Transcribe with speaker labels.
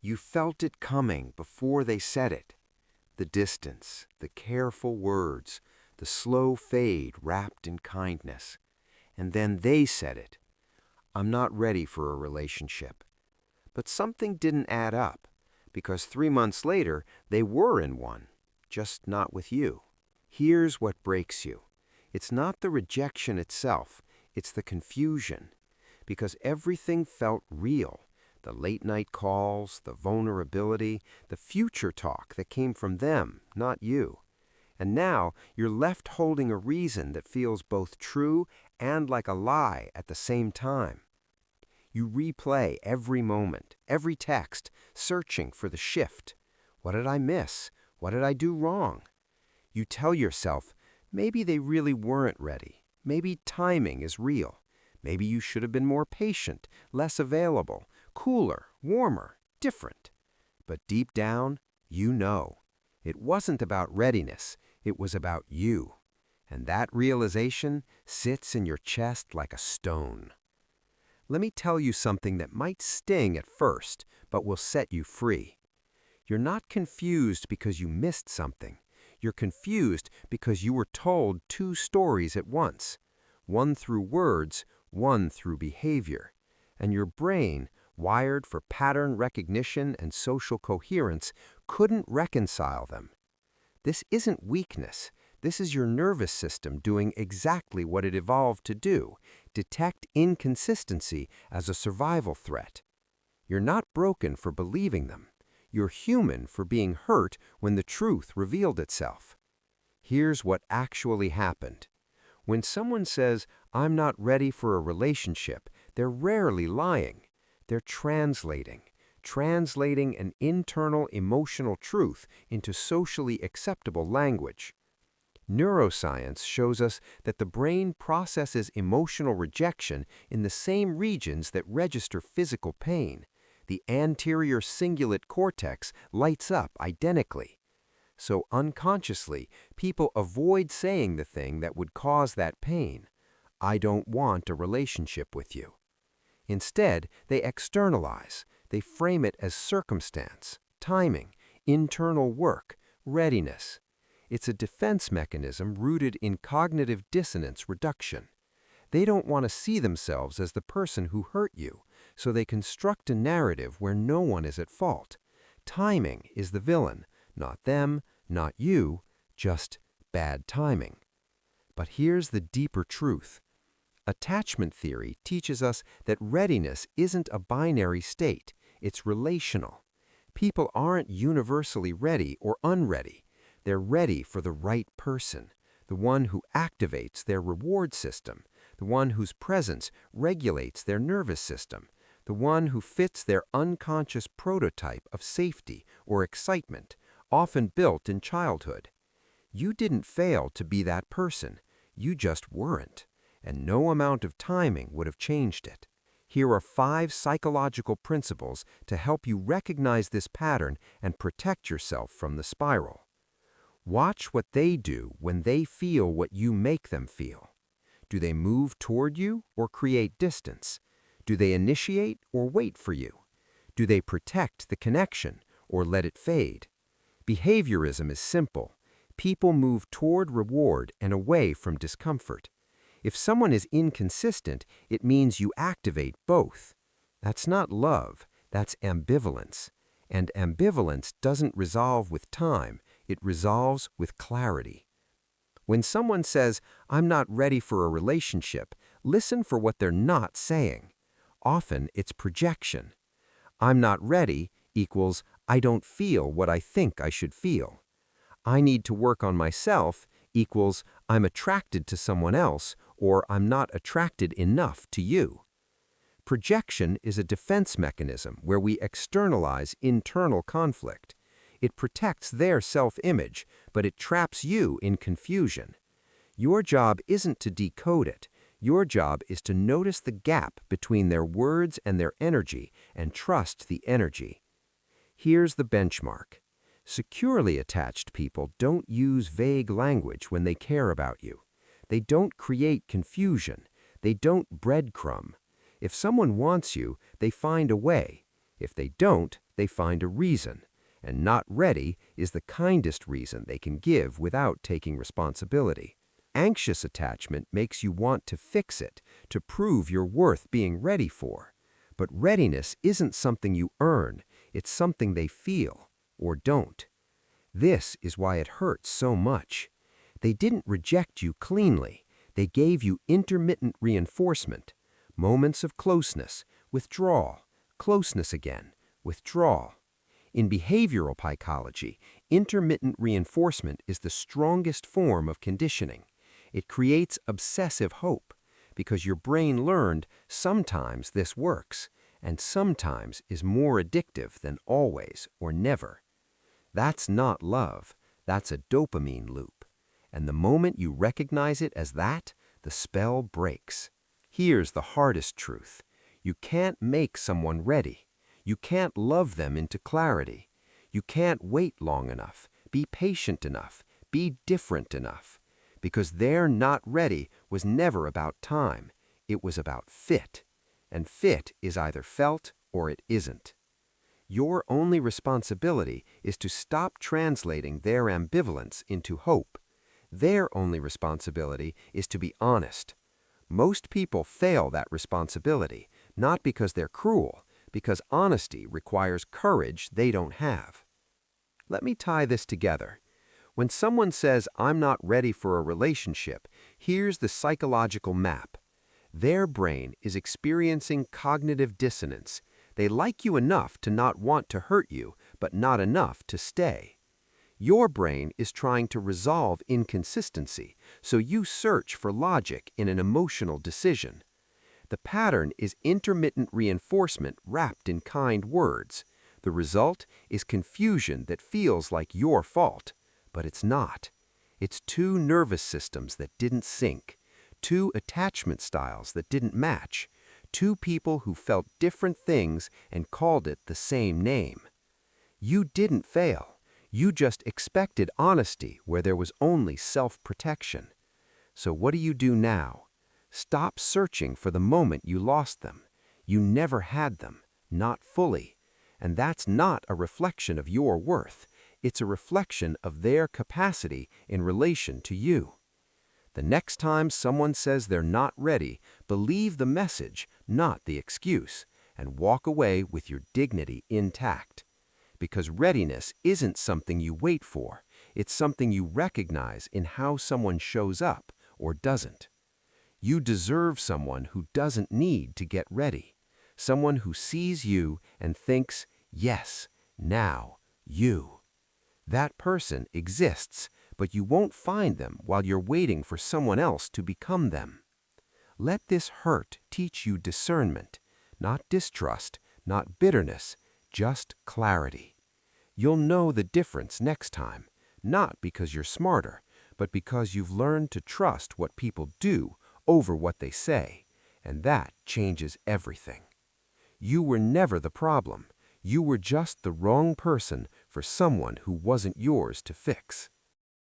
Speaker 1: You felt it coming before they said it. The distance, the careful words, the slow fade wrapped in kindness. And then they said it. I'm not ready for a relationship. But something didn't add up, because 3 months later they were in one, just not with you. Here's what breaks you. It's not the rejection itself, it's the confusion. Because everything felt real. The late-night calls, the vulnerability, the future talk that came from them, not you. And now you're left holding a reason that feels both true and like a lie at the same time. You replay every moment, every text, searching for the shift. What did I miss? What did I do wrong? You tell yourself, maybe they really weren't ready. Maybe timing is real. Maybe you should have been more patient, less available, cooler, warmer, different. But deep down, you know. It wasn't about readiness, it was about you. And that realization sits in your chest like a stone. Let me tell you something that might sting at first, but will set you free. You're not confused because you missed something. You're confused because you were told two stories at once, one through words, one through behavior. And your brain, wired for pattern recognition and social coherence, couldn't reconcile them. This isn't weakness. This is your nervous system doing exactly what it evolved to do, detect inconsistency as a survival threat. You're not broken for believing them. You're human for being hurt when the truth revealed itself. Here's what actually happened. When someone says, "I'm not ready for a relationship," they're rarely lying. They're translating an internal emotional truth into socially acceptable language. Neuroscience shows us that the brain processes emotional rejection in the same regions that register physical pain. The anterior cingulate cortex lights up identically. So unconsciously, people avoid saying the thing that would cause that pain. I don't want a relationship with you. Instead, they externalize. They frame it as circumstance, timing, internal work, readiness. It's a defense mechanism rooted in cognitive dissonance reduction. They don't want to see themselves as the person who hurt you, so they construct a narrative where no one is at fault. Timing is the villain, not them, not you, just bad timing. But here's the deeper truth. Attachment theory teaches us that readiness isn't a binary state, it's relational. People aren't universally ready or unready. They're ready for the right person, the one who activates their reward system, the one whose presence regulates their nervous system, the one who fits their unconscious prototype of safety or excitement, often built in childhood. You didn't fail to be that person, you just weren't, and no amount of timing would have changed it. Here are 5 psychological principles to help you recognize this pattern and protect yourself from the spiral. Watch what they do when they feel what you make them feel. Do they move toward you or create distance? Do they initiate or wait for you? Do they protect the connection or let it fade? Behaviorism is simple. People move toward reward and away from discomfort. If someone is inconsistent, it means you activate both. That's not love, that's ambivalence. And ambivalence doesn't resolve with time, it resolves with clarity. When someone says, "I'm not ready for a relationship," listen for what they're not saying. Often it's projection. "I'm not ready" equals, "I don't feel what I think I should feel." "I need to work on myself" equals, "I'm attracted to someone else," or "I'm not attracted enough to you." Projection is a defense mechanism where we externalize internal conflict. It protects their self-image, but it traps you in confusion. Your job isn't to decode it. Your job is to notice the gap between their words and their energy and trust the energy. Here's the benchmark. Securely attached people don't use vague language when they care about you. They don't create confusion. They don't breadcrumb. If someone wants you, they find a way. If they don't, they find a reason, and not ready is the kindest reason they can give without taking responsibility. Anxious attachment makes you want to fix it, to prove you're worth being ready for. But readiness isn't something you earn, it's something they feel, or don't. This is why it hurts so much. They didn't reject you cleanly, they gave you intermittent reinforcement, moments of closeness, withdrawal, closeness again, withdrawal. In behavioral psychology, intermittent reinforcement is the strongest form of conditioning. It creates obsessive hope, because your brain learned sometimes this works, and sometimes is more addictive than always or never. That's not love, that's a dopamine loop. And the moment you recognize it as that, the spell breaks. Here's the hardest truth. You can't make someone ready. You can't love them into clarity. You can't wait long enough, be patient enough, be different enough. Because they're not ready was never about time. It was about fit. And fit is either felt or it isn't. Your only responsibility is to stop translating their ambivalence into hope. Their only responsibility is to be honest. Most people fail that responsibility, not because they're cruel, because honesty requires courage they don't have. Let me tie this together. When someone says, "I'm not ready for a relationship," here's the psychological map. Their brain is experiencing cognitive dissonance. They like you enough to not want to hurt you, but not enough to stay. Your brain is trying to resolve inconsistency, so you search for logic in an emotional decision. The pattern is intermittent reinforcement wrapped in kind words. The result is confusion that feels like your fault, but it's not. It's two nervous systems that didn't sync, two attachment styles that didn't match, two people who felt different things and called it the same name. You didn't fail. You just expected honesty where there was only self-protection. So what do you do now? Stop searching for the moment you lost them. You never had them, not fully. And that's not a reflection of your worth. It's a reflection of their capacity in relation to you. The next time someone says they're not ready, believe the message, not the excuse, and walk away with your dignity intact. Because readiness isn't something you wait for. It's something you recognize in how someone shows up or doesn't. You deserve someone who doesn't need to get ready. Someone who sees you and thinks, yes, now, you. That person exists, but you won't find them while you're waiting for someone else to become them. Let this hurt teach you discernment, not distrust, not bitterness, just clarity. You'll know the difference next time, not because you're smarter, but because you've learned to trust what people do over what they say, and that changes everything. You were never the problem. You were just the wrong person for someone who wasn't yours to fix.